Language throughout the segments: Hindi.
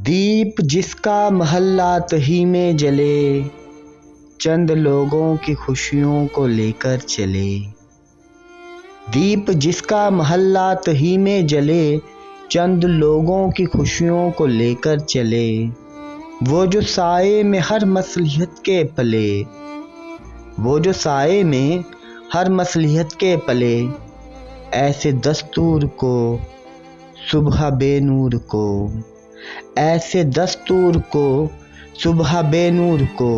दीप जिसका महल्लात ही में जले, चंद लोगों की खुशियों को लेकर चले। दीप जिसका महल्लात ही में जले, चंद लोगों की खुशियों को लेकर चले। वो जो साए में हर मसलिहत के पले, वो जो साए में हर मसलिहत के पले। ऐसे दस्तूर को सुबह बेनूर को, ऐसे दस्तूर को सुबह बेनूर को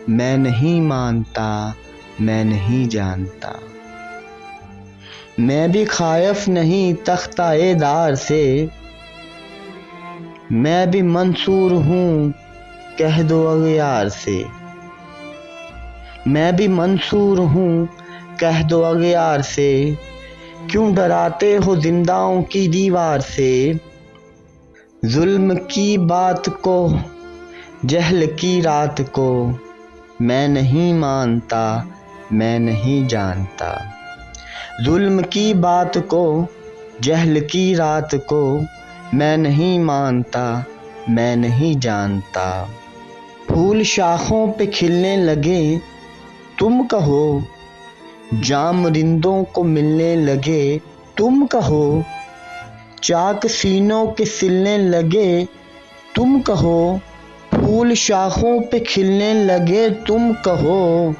मैं नहीं मानता, मैं नहीं जानता। मैं भी खायफ नहीं तख्ता-ए-दार से, मैं भी मंसूर हूँ कह दो अगयार से। मैं भी मंसूर हूँ कह दो अगयार से। क्यों डराते हो जिंदाओं की दीवार से। जुल्म की बात को, जहल की रात को मैं नहीं मानता, मैं नहीं जानता। जुल्म की बात को, जहल की रात को मैं नहीं मानता, मैं नहीं जानता। फूल शाखों पे खिलने लगे तुम कहो, जाम रिंदों को मिलने लगे तुम कहो। चाक सीनों के सिलने लगे तुम कहो, फूल शाखों पे खिलने लगे तुम कहो।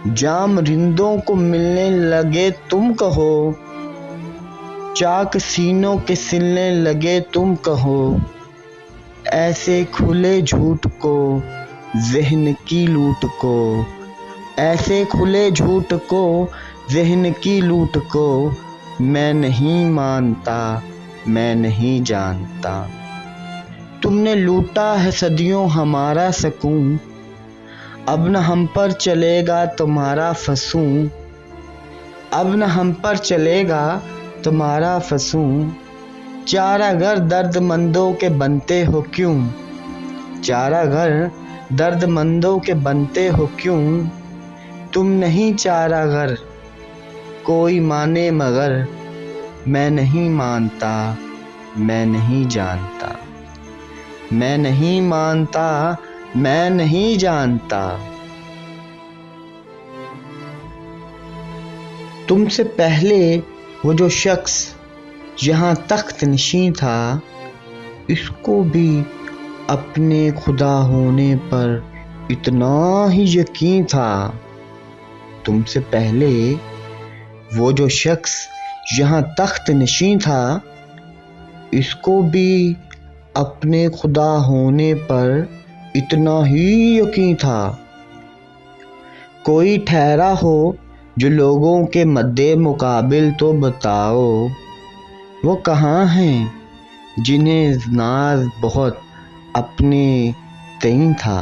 जाम रिंदों को मिलने लगे तुम कहो, चाक सीनों के सिलने लगे तुम कहो। ऐसे खुले झूठ को, ज़हन की लूट को, ऐसे खुले झूठ को, ज़हन की लूट को मैं नहीं मानता, मैं नहीं जानता। तुमने लूटा है सदियों हमारा सकून, अब न हम पर चलेगा तुम्हारा फसूं। अब न हम पर चलेगा तुम्हारा फसूं। चारागर दर्दमंदों के बनते हो क्यों, चारागर दर्दमंदों के बनते हो क्यों। तुम नहीं चारागर कोई माने मगर, मैं नहीं मानता, मैं नहीं जानता। मैं नहीं मानता, मैं नहीं जानता। तुमसे पहले वो जो शख्स यहाँ तख्त नशीं था, इसको भी अपने खुदा होने पर इतना ही यकीन था। तुमसे पहले वो जो शख्स यहाँ तख्त नशीं था, इसको भी अपने खुदा होने पर इतना ही यकीन था। कोई ठहरा हो जो लोगों के मद्दे मुकाबिल तो बताओ, वो कहाँ हैं जिन्हें नाज बहुत अपने तईं था।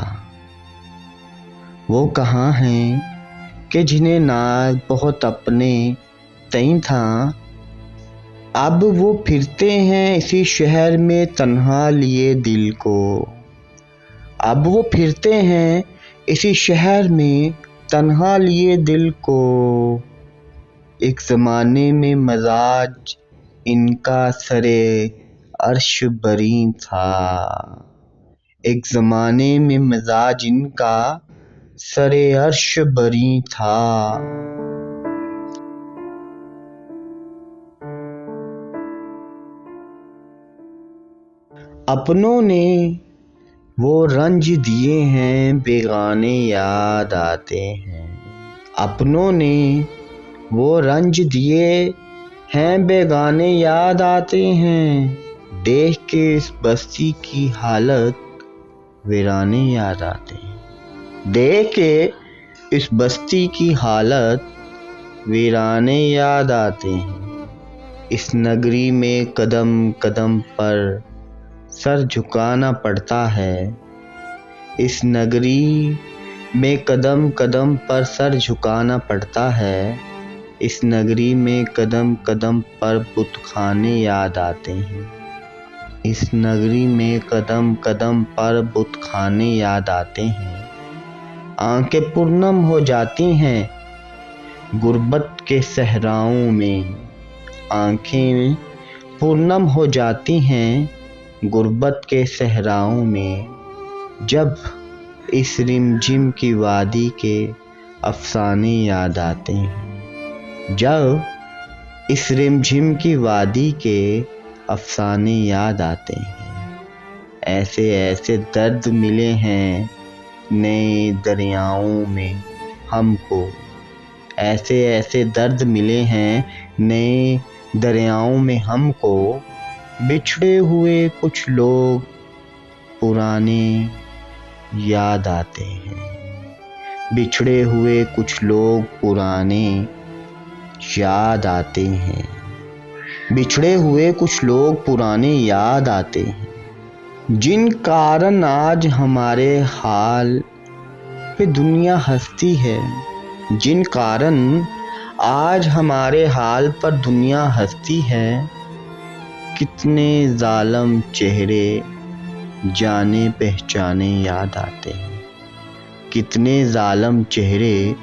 वो कहाँ हैं कि जिन्हें नाज बहुत अपने तईं था। अब वो फिरते हैं इसी शहर में तन्हा लिए दिल को, अब वो फिरते हैं इसी शहर में तन्हा लिए दिल को। एक ज़माने में मजाज इनका सरे अर्श बरी था, एक ज़माने में मजाज इनका सरे अर्श बरी था। अपनों ने वो रंज दिए हैं बेगाने याद आते हैं। अपनों ने वो रंज दिए हैं बेगाने याद आते हैं। देख के इस बस्ती की हालत वीराने याद आते हैं। देख के इस बस्ती की हालत वीराने याद आते हैं। इस नगरी में कदम कदम पर सर झुकाना पड़ता है। इस नगरी में कदम कदम पर सर झुकाना पड़ता है। इस नगरी में कदम कदम पर बुतखाने याद आते हैं। इस नगरी में कदम कदम पर बुतखाने याद आते हैं। आंखें पूर्णम हो जाती हैं गुर्बत के सहराओं में। आंखें पूर्णम हो जाती हैं गुर्बत के सहराओं में, जब इस रिमझिम की वादी के अफसाने याद आते हैं, जब इस रिमझिम की वादी के अफसाने याद आते हैं। ऐसे ऐसे दर्द मिले हैं नए दरियाओं में हमको, ऐसे ऐसे दर्द मिले हैं नए दरियाओं में हमको। बिछड़े हुए कुछ लोग पुराने याद आते हैं, बिछड़े हुए कुछ लोग पुराने याद आते हैं, बिछड़े हुए कुछ लोग पुराने याद आते हैं। जिन कारण आज हमारे हाल पे दुनिया हंसती है, जिन कारण आज हमारे हाल पर दुनिया हंसती है। कितने जालिम चेहरे जाने पहचाने याद आते हैं, कितने जालिम चेहरे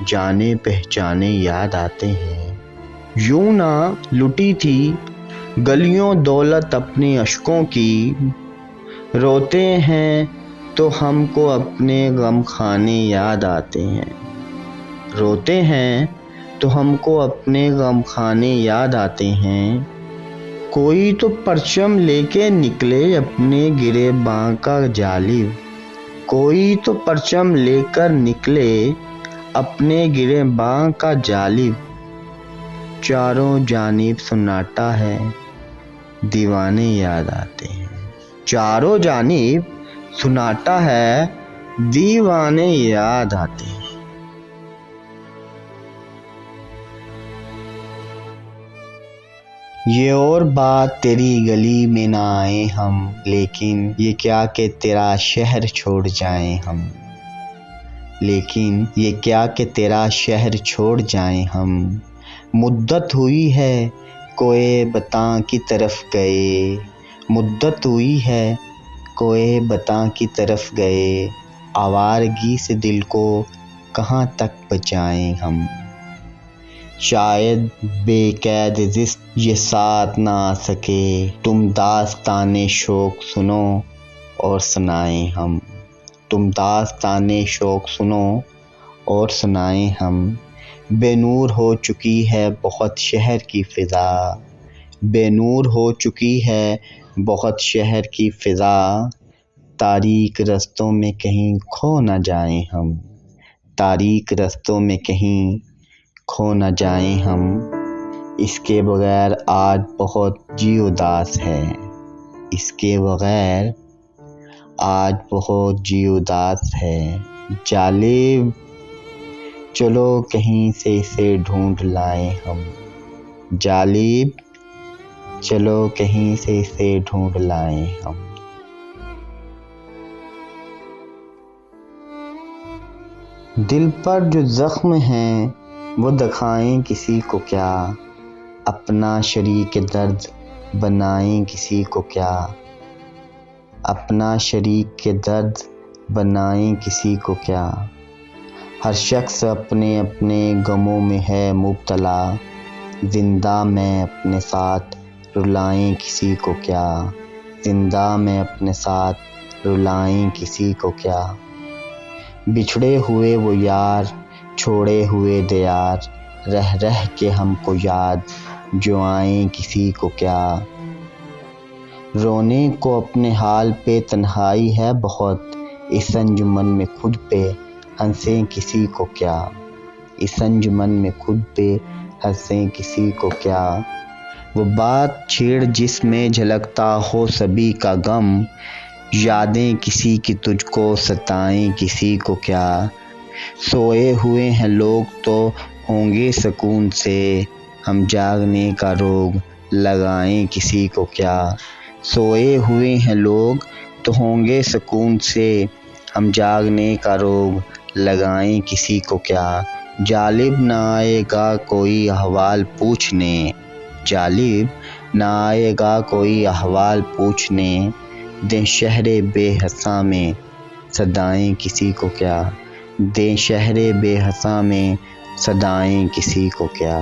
जाने पहचाने याद आते हैं। यूं ना लुटी थी गलियों दौलत अपने अश्कों की, रोते हैं तो हमको अपने गम खाने याद आते हैं, रोते हैं तो हमको अपने गम खाने याद आते हैं। कोई तो परचम लेके निकले अपने गिरेबां का जालिब, कोई तो परचम लेकर निकले अपने गिरेबां का जालिब। चारों जानिब सन्नाटा है दीवाने याद आते हैं, चारों जानिब सन्नाटा है दीवाने याद आते हैं। ये और बात तेरी गली में ना आए हम, लेकिन ये क्या कि तेरा शहर छोड़ जाएं हम, लेकिन ये क्या कि तेरा शहर छोड़ जाएं हम। मुद्दत हुई है कोए बता की तरफ गए, मुद्दत हुई है कोए बता की तरफ गए। आवारगी से दिल को कहाँ तक बचाएं हम, शायद बेकैद जिस्त ये साथ ना आ सके। तुम दास्ताने शौक सुनो और सुनाएं हम, तुम दास्ताने शौक सुनो और सुनाएं हम। बेनूर हो चुकी है बहुत शहर की फ़िज़ा, बेनूर हो चुकी है बहुत शहर की फ़िज़ा। तारीक रस्तों में कहीं खो न जाएं हम, तारीक रस्तों में कहीं खो न जाएं हम। इसके बगैर आज बहुत जी उदास है, इसके बगैर आज बहुत जी उदास है। जालिब चलो कहीं से इसे ढूंढ लाएं हम, जालिब चलो कहीं से इसे ढूंढ लाएं हम। दिल पर जो जख्म है वो दिखाएं किसी को क्या, अपना शरीक दर्द बनाएं किसी को क्या, अपना शरीक के दर्द बनाएं किसी को क्या। हर शख्स अपने अपने गमों में है मुब्तला, जिंदा में अपने साथ रुलाएं किसी को क्या, जिंदा में अपने साथ रुलाएं किसी को क्या। बिछड़े हुए वो यार छोड़े हुए दियार, रह रह के हमको याद जो आए किसी को क्या। रोने को अपने हाल पे तन्हाई है बहुत, इस अंजुमन में खुद पे हंसें किसी को क्या, इस अंजुमन में खुद पे हंसें किसी को क्या। वो बात छेड़ जिसमें झलकता हो सभी का गम, यादें किसी की तुझको सताएं किसी को क्या। सोए हुए हैं लोग तो होंगे सुकून से, हम जागने का रोग लगाएं किसी को क्या। सोए हुए हैं लोग तो होंगे सुकून से, हम जागने का रोग लगाएं किसी को क्या। जालिब ना आएगा कोई अहवाल पूछने, जालिब ना आएगा कोई अहवाल पूछने। दें शहरे बेहसा में सदाएं किसी को क्या, दें शहरे बेहसा में सदाएं किसी को क्या।